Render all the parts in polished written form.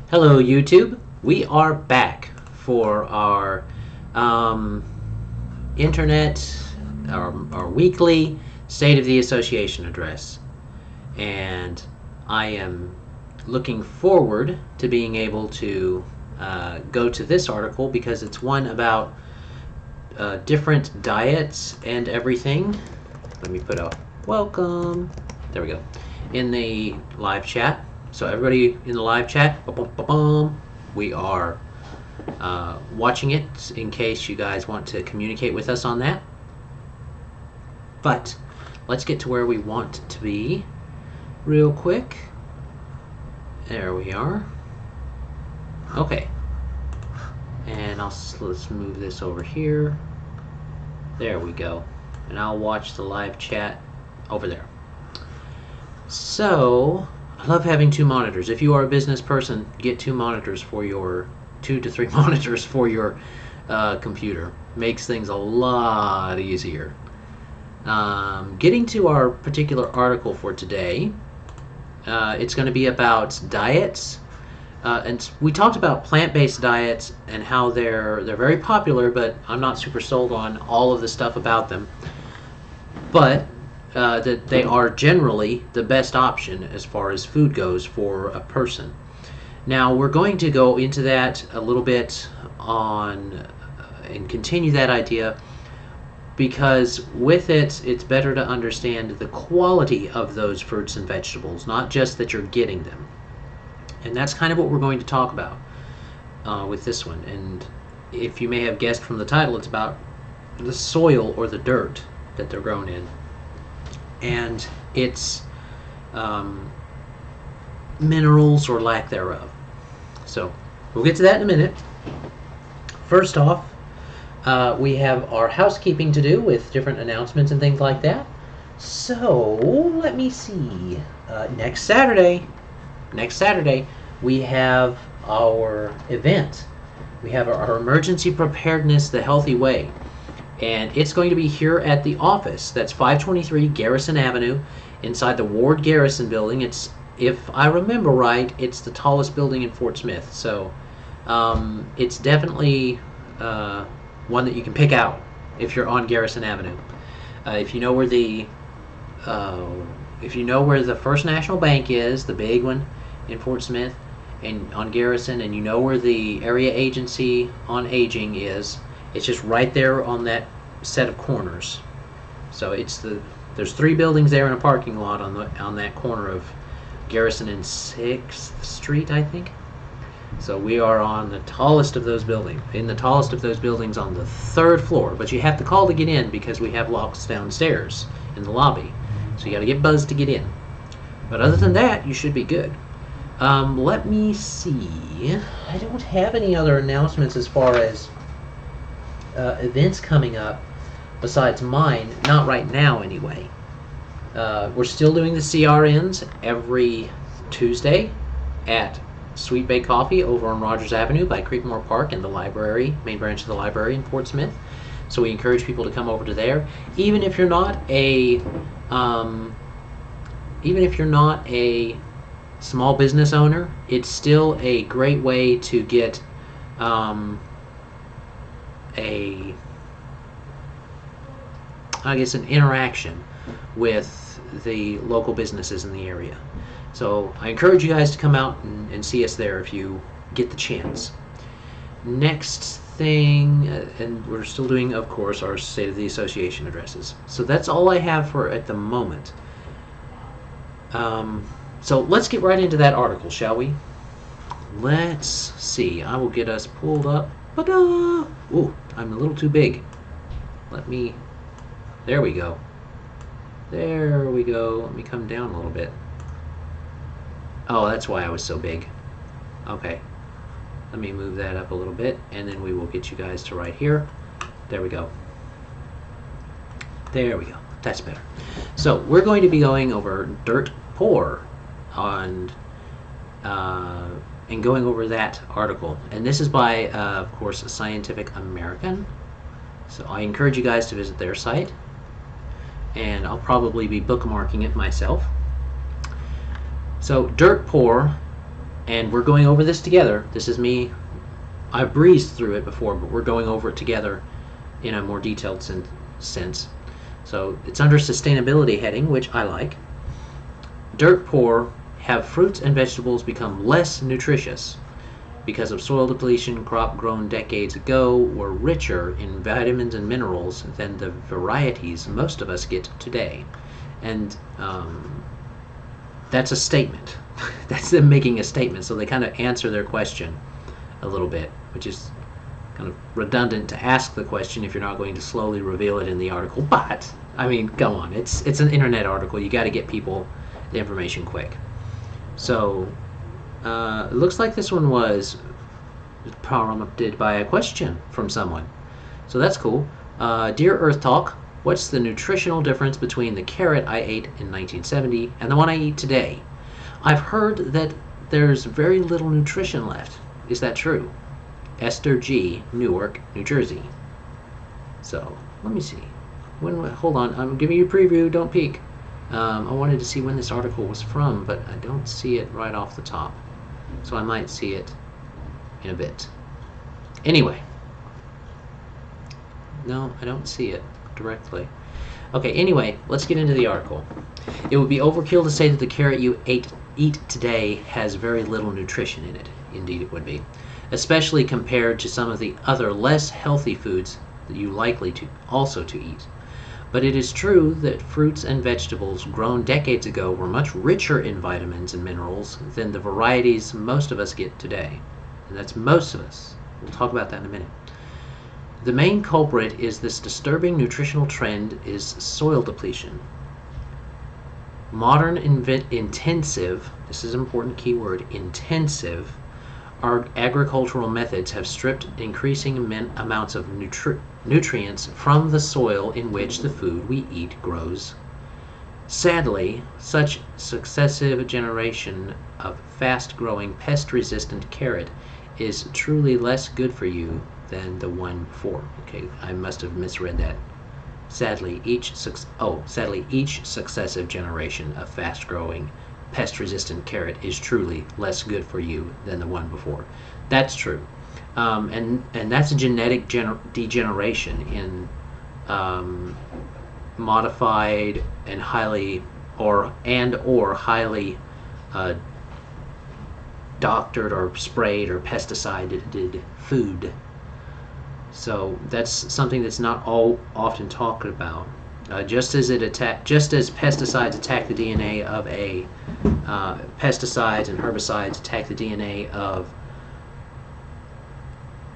Hello, YouTube. We are back for our um, internet, our weekly State of the Association address. And I am looking forward to being able to go to this article because it's one about different diets and everything. Let me put a welcome. There we go. In the live chat. So everybody in the live chat, we are watching it in case you guys want to communicate with us on that. But let's get to where we want to be real quick. There we are. Okay. And let's move this over here. There we go. And I'll watch the live chat over there. So, I love having two monitors. If you are a business person, get two monitors for your 2 to 3 monitors for your computer. Makes things a lot easier. Getting to our particular article for today, it's going to be about diets. And we talked about plant-based diets and how they're very popular, but I'm not super sold on all of the stuff about them. But that they are generally the best option as far as food goes for a person. Now we're going to go into that a little bit on and continue that idea because with it, it's better to understand the quality of those fruits and vegetables, not just that you're getting them. And that's kind of what we're going to talk about with this one. And if you may have guessed from the title, it's about the soil or the dirt that they're grown in and its minerals or lack thereof. So we'll get to that in a minute. First off, we have our housekeeping to do with different announcements and things like that. So let me see. Next Saturday, we have our event. We have our emergency preparedness the healthy way. And it's going to be here at the office. That's 523 Garrison Avenue inside the Ward Garrison building. It's, if I remember right, it's the tallest building in Fort Smith. So it's definitely one that you can pick out if you're on Garrison Avenue. If you know where the First National Bank is, the big one in Fort Smith, and on Garrison, and you know where the Area Agency on Aging is, it's just right there on that set of corners. So there's 3 buildings there in a parking lot on that corner of Garrison and 6th Street, I think. So we are on the tallest of those buildings, on the 3rd floor. But you have to call to get in because we have locks downstairs in the lobby. So you got to get buzzed to get in. But other than that, you should be good. Let me see. I don't have any other announcements as far as events coming up besides mine, not right now anyway. We're still doing the CRNs every Tuesday at Sweet Bay Coffee over on Rogers Avenue by Creekmore Park in the library, main branch of the library in Fort Smith. So we encourage people to come over to there. Even if you're not a small business owner, it's still a great way to get an interaction with the local businesses in the area. So I encourage you guys to come out and see us there if you get the chance. Next thing, and we're still doing, of course, our State of the Association addresses. So that's all I have for at the moment. So let's get right into that article, shall we? Let's see. I will get us pulled up. Ta-da! Ooh, I'm a little too big. There we go. There we go. Let me come down a little bit. Oh, that's why I was so big. Okay. Let me move that up a little bit, and then we will get you guys to right here. There we go. There we go. That's better. So we're going to be going over dirt poor and going over that article. And this is by, of course, Scientific American. So I encourage you guys to visit their site. And I'll probably be bookmarking it myself. So dirt poor And we're going over this together. This is me. I've breezed through it before, but we're going over it together in a more detailed sense. So it's under sustainability heading, which I like. Dirt poor have fruits and vegetables become less nutritious because of soil depletion. Crop grown decades ago were richer in vitamins and minerals than the varieties most of us get today. And that's a statement. That's them making a statement. So they kind of answer their question a little bit, which is kind of redundant to ask the question if you're not going to slowly reveal it in the article. But I mean, come on, it's an internet article. You got to get people the information quick. So it looks like this one was prompted by a question from someone. So that's cool. Dear Earth Talk, what's the nutritional difference between the carrot I ate in 1970 and the one I eat today? I've heard that there's very little nutrition left. Is that true? Esther G., Newark, New Jersey. So, let me see. Hold on, I'm giving you a preview, don't peek. I wanted to see when this article was from, but I don't see it right off the top. So I might see it in a bit. Anyway. No, I don't see it directly. Okay, anyway, let's get into the article. It would be overkill to say that the carrot you eat today has very little nutrition in it. Indeed it would be. Especially compared to some of the other less healthy foods that you likely to also to eat. But it is true that fruits and vegetables grown decades ago were much richer in vitamins and minerals than the varieties most of us get today. And that's most of us. We'll talk about that in a minute. The main culprit is this disturbing nutritional trend is soil depletion. Modern intensive, this is an important keyword, intensive, our agricultural methods have stripped increasing amounts of nutrients from the soil in which the food we eat grows. Sadly, such successive generation of fast-growing pest-resistant carrot is truly less good for you than the one before. Okay, I must have misread that. Sadly, each successive generation of fast-growing pest-resistant carrot is truly less good for you than the one before. That's true, and that's a genetic degeneration in modified and highly or highly doctored or sprayed or pesticided food. So that's something that's not often talked about. Just as pesticides attack the DNA of pesticides and herbicides attack the DNA of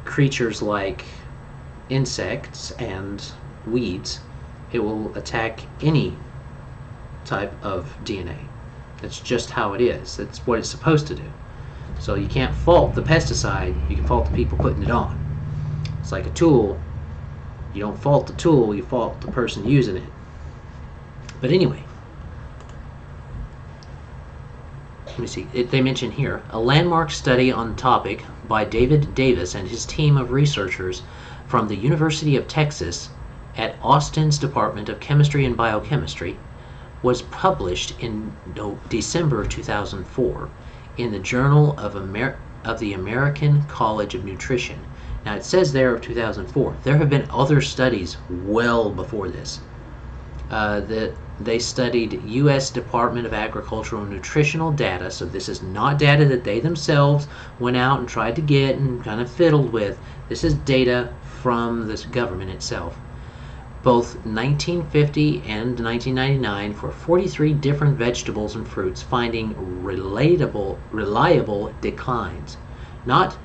creatures like insects and weeds, it will attack any type of DNA. That's just how it is. That's what it's supposed to do. So you can't fault the pesticide, you can fault the people putting it on. It's like a tool. You don't fault the tool, you fault the person using it. But anyway, let me see. They mention here a landmark study on the topic by David Davis and his team of researchers from the University of Texas at Austin's Department of Chemistry and Biochemistry was published in December 2004 in the Journal of the American College of Nutrition. Now it says there of 2004. There have been other studies well before this. That they studied U.S. Department of Agricultural Nutritional data, so this is not data that they themselves went out and tried to get and kind of fiddled with. This is data from this government itself. Both 1950 and 1999 for 43 different vegetables and fruits, finding reliable declines. Not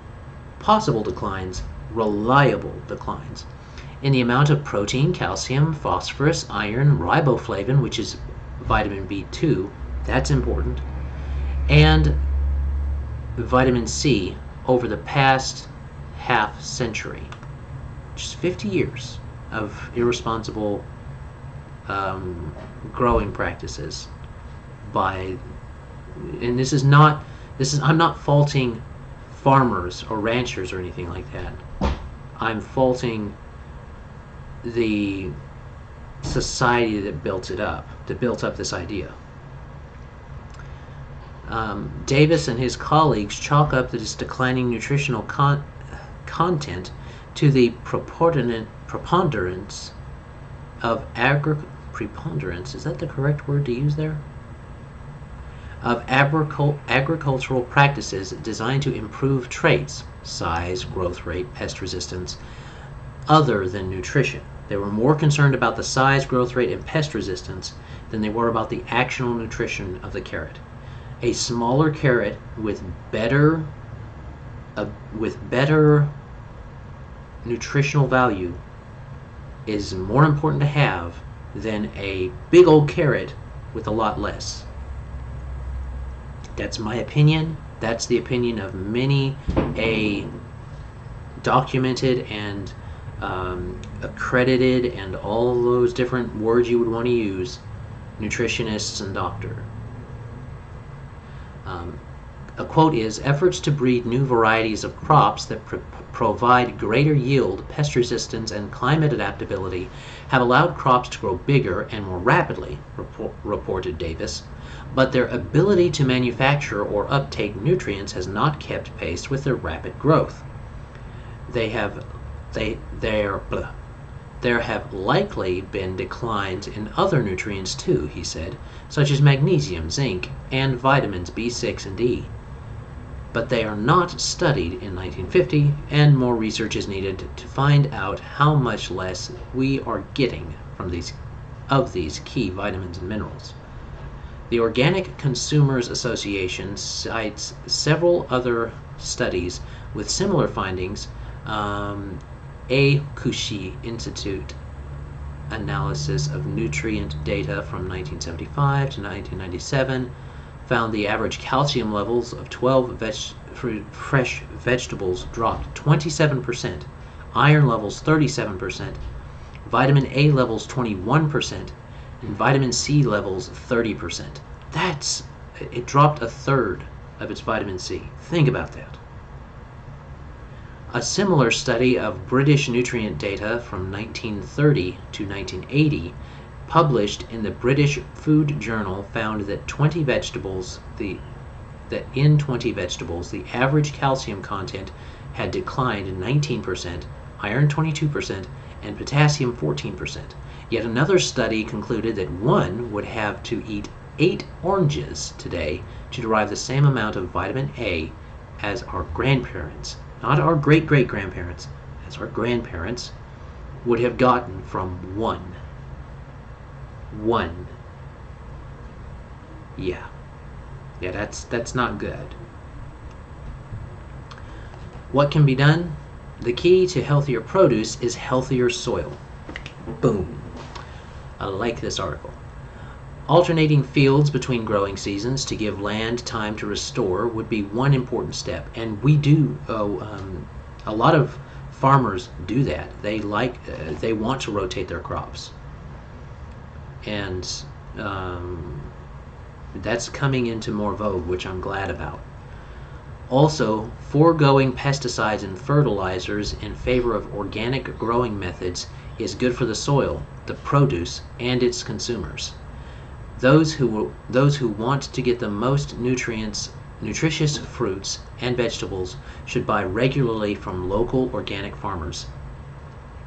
possible declines, reliable declines in the amount of protein, calcium, phosphorus, iron, riboflavin, which is vitamin B2, that's important, and vitamin C over the past half century. Just 50 years of irresponsible growing practices and I'm not faulting farmers or ranchers or anything like that. I'm faulting the society that built up this idea. Davis and his colleagues chalk up this declining nutritional content to the preponderance of preponderance, is that the correct word to use there? Of agricultural practices designed to improve traits, size, growth rate, pest resistance, other than nutrition. They were more concerned about the size, growth rate, and pest resistance than they were about the actual nutrition of the carrot. A smaller carrot with better nutritional value is more important to have than a big old carrot with a lot less. That's my opinion. That's the opinion of many a documented and accredited and all those different words you would want to use nutritionists and doctor. A quote is, efforts to breed new varieties of crops that provide greater yield, pest resistance, and climate adaptability have allowed crops to grow bigger and more rapidly, reported Davis, but their ability to manufacture or uptake nutrients has not kept pace with their rapid growth. There have likely been declines in other nutrients too, he said, such as magnesium, zinc, and vitamins B6 and D. But they are not studied in 1950, and more research is needed to find out how much less we are getting from these key vitamins and minerals. The Organic Consumers Association cites several other studies with similar findings. A. Kushi Institute analysis of nutrient data from 1975 to 1997 found the average calcium levels of 12 fresh vegetables dropped 27%, iron levels 37%, vitamin A levels 21%, and vitamin C levels 30%. It dropped a third of its vitamin C. Think about that. A similar study of British nutrient data from 1930 to 1980 published in the British Food Journal found that in 20 vegetables the average calcium content had declined 19%, iron 22%, and potassium 14%. Yet another study concluded that one would have to eat 8 oranges today to derive the same amount of vitamin A as our grandparents, not our great-great-grandparents, as our grandparents would have gotten from one. Yeah, that's not good. What can be done? The key to healthier produce is healthier soil. Boom. I like this article. Alternating fields between growing seasons to give land time to restore would be one important step, and we do. A lot of farmers do that. They want to rotate their crops, and that's coming into more vogue, which I'm glad about. Also, foregoing pesticides and fertilizers in favor of organic growing methods is good for the soil, the produce, and its consumers. Those who want to get the most nutritious fruits and vegetables should buy regularly from local organic farmers.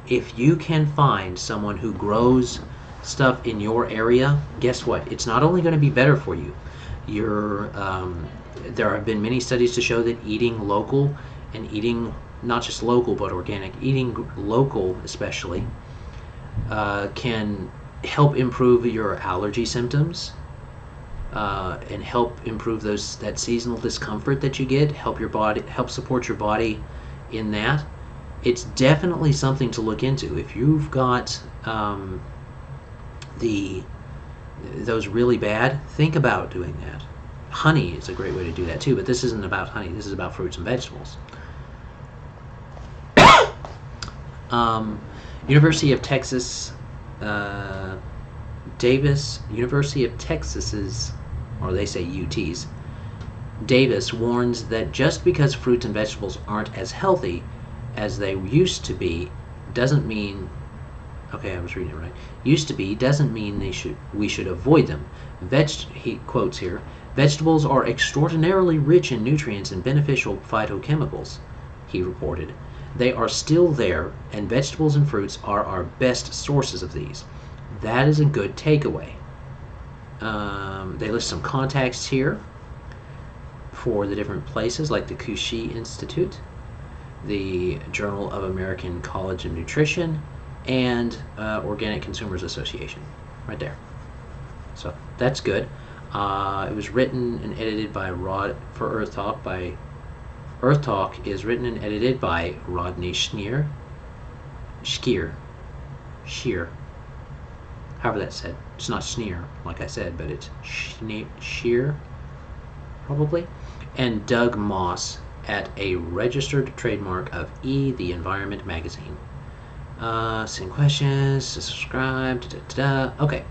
If you can find someone who grows stuff in your area, guess what? It's not only going to be better for you. There have been many studies to show that eating local and eating not just local but organic, eating local especially, can help improve your allergy symptoms and help improve that seasonal discomfort that you get. Help support your body in that. It's definitely something to look into. If you've got those really bad, think about doing that. Honey is a great way to do that too, but this isn't about honey. This is about fruits and vegetables. University of Texas Davis, University of Texas's, or they say UT's, Davis warns that just because fruits and vegetables aren't as healthy as they used to be doesn't mean, okay, I was reading it right, used to be doesn't mean we should avoid them. He quotes here, Vegetables are extraordinarily rich in nutrients and beneficial phytochemicals, he reported. They are still there, and vegetables and fruits are our best sources of these. That is a good takeaway. They list some contacts here for the different places, like the Kushi Institute, the Journal of American College of Nutrition, and Organic Consumers Association, right there. So that's good. It was written and edited by Earth Talk is written and edited by Rodney Shear, however that's said. It's not Schneer, like I said, but it's Shear, probably. And Doug Moss at a registered trademark of The Environment magazine. Send questions, subscribe, Okay.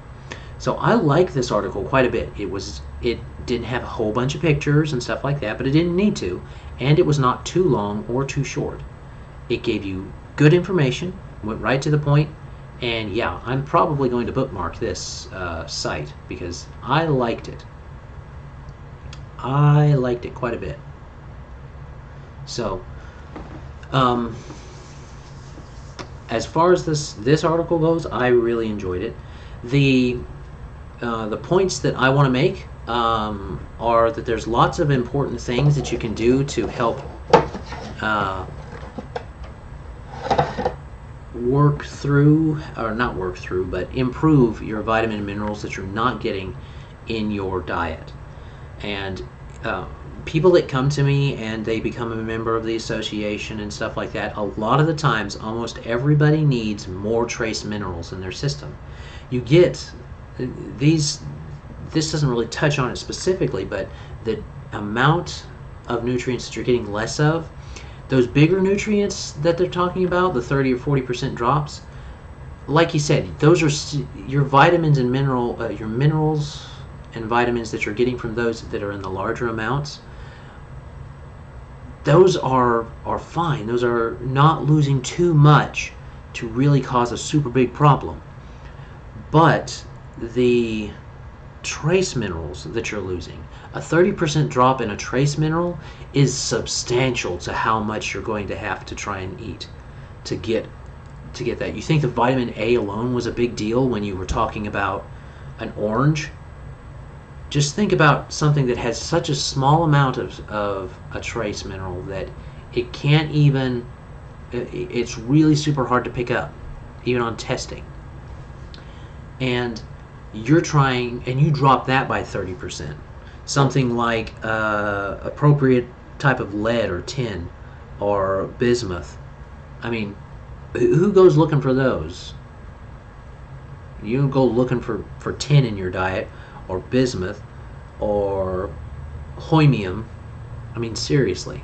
So I like this article quite a bit. It didn't have a whole bunch of pictures and stuff like that, but it didn't need to, and it was not too long or too short. It gave you good information, went right to the point, and yeah, I'm probably going to bookmark this site because I liked it. I liked it quite a bit. So, as far as this article goes, I really enjoyed it. The points that I want to make are that there's lots of important things that you can do to help improve your vitamin and minerals that you're not getting in your diet. And people that come to me and they become a member of the association and stuff like that, a lot of the times, almost everybody needs more trace minerals in their system. You get these, this doesn't really touch on it specifically, but the amount of nutrients that you're getting less of, those bigger nutrients that they're talking about, the 30 or 40% drops, like you said, those are your vitamins and your minerals and vitamins that you're getting from those that are in the larger amounts. Those are fine. Those are not losing too much to really cause a super big problem. But the trace minerals that you're losing, a 30% drop in a trace mineral is substantial to how much you're going to have to try and eat to get that. You think the vitamin A alone was a big deal when you were talking about an orange? Just think about something that has such a small amount of a trace mineral that it can't even, it's really super hard to pick up, even on testing. And you're trying, and you drop that by 30%. Something like appropriate type of lead or tin or bismuth. I mean, who goes looking for those? You don't go looking for tin in your diet, or bismuth, or holmium. I mean, seriously.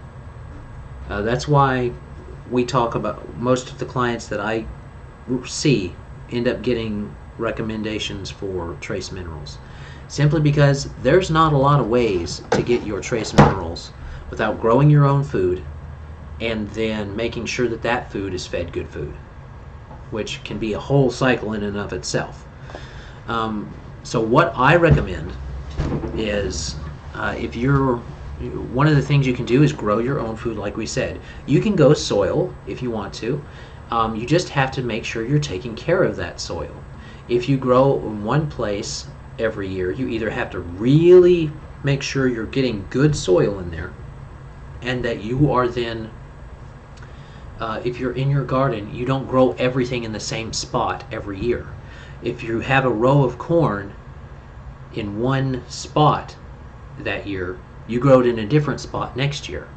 That's why we talk about, most of the clients that I see end up getting recommendations for trace minerals, simply because there's not a lot of ways to get your trace minerals without growing your own food and then making sure that that food is fed good food, which can be a whole cycle in and of itself. So what I recommend is, one of the things you can do is grow your own food. Like we said, you can go soil if you want to. You just have to make sure you're taking care of that soil. If you grow in one place every year, you either have to really make sure you're getting good soil in there, and that you are then, if you're in your garden, you don't grow everything in the same spot every year. If you have a row of corn in one spot that year, you grow it in a different spot next year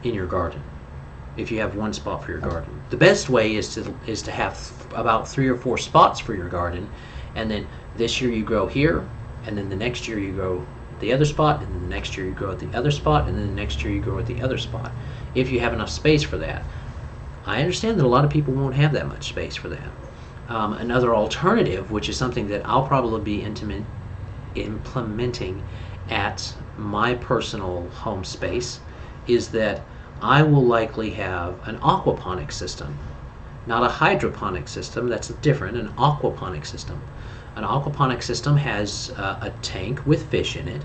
in your garden, if you have one spot for your garden. The best way is to have about 3 or 4 spots for your garden, and then this year you grow here, and then the next year you grow the other spot, and then the next year you grow at the other spot, and then the next year you grow at the other spot, if you have enough space for that. I understand that a lot of people won't have that much space for that. Another alternative, which is something that I'll probably be implementing at my personal home space, is that I will likely have an aquaponic system. Not a hydroponic system, that's different, an aquaponic system. An aquaponic system has a tank with fish in it.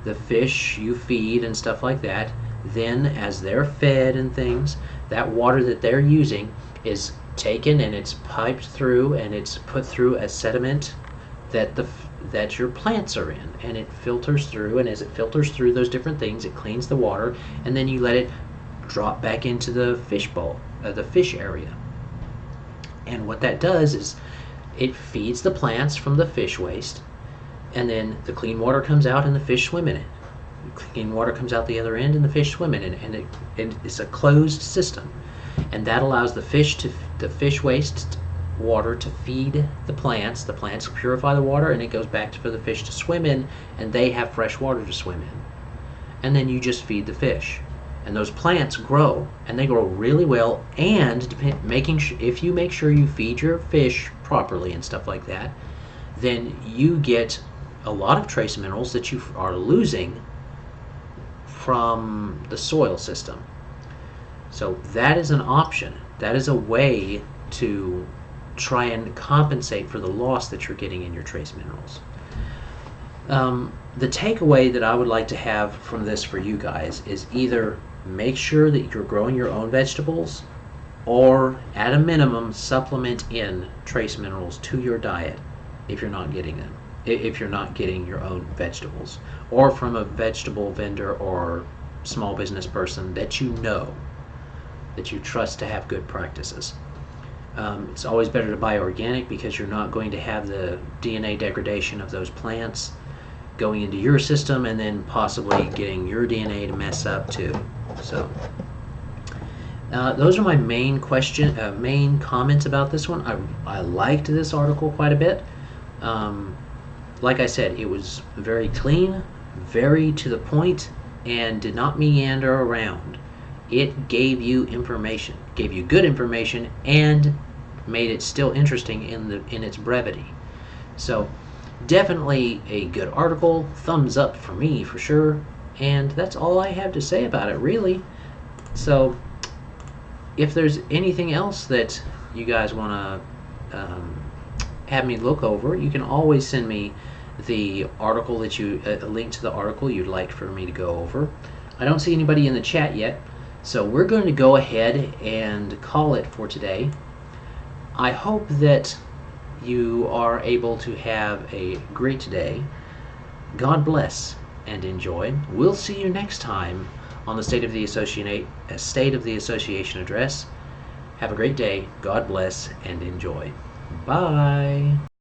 The fish you feed and stuff like that. Then, as they're fed and things, that water that they're using is taken and it's piped through and it's put through a sediment that your plants are in, and it filters through. And as it filters through those different things, it cleans the water, and then you let it drop back into the fish bowl, the fish area. And what that does is it feeds the plants from the fish waste, and then the clean water comes out and the fish swim in it. Clean water comes out the other end and the fish swim in it, and it's a closed system, and that allows the fish waste water to feed the plants. The plants purify the water, and it goes back for the fish to swim in, and they have fresh water to swim in. And then you just feed the fish, and those plants grow, and they grow really well. And if you make sure you feed your fish properly and stuff like that, then you get a lot of trace minerals that you are losing from the soil system. So that is an option. That is a way to try and compensate for the loss that you're getting in your trace minerals. The takeaway that I would like to have from this for you guys is either make sure that you're growing your own vegetables, or at a minimum supplement in trace minerals to your diet if you're not getting them. If you're not getting your own vegetables, or from a vegetable vendor or small business person that you know, that you trust to have good practices. It's always better to buy organic because you're not going to have the DNA degradation of those plants going into your system and then possibly getting your DNA to mess up too. So those are my main comments about this one. I liked this article quite a bit. Like I said, it was very clean, very to the point, and did not meander around. It gave you information, gave you good information, and made it still interesting in its brevity. So definitely a good article. Thumbs up for me for sure. And that's all I have to say about it, really. So if there's anything else that you guys want to have me look over, you can always send me the article that a link to the article you'd like for me to go over. I don't see anybody in the chat yet, so we're going to go ahead and call it for today. I hope that you are able to have a great day. God bless and enjoy. We'll see you next time on the State of the Association address. Have a great day. God bless and enjoy. Bye.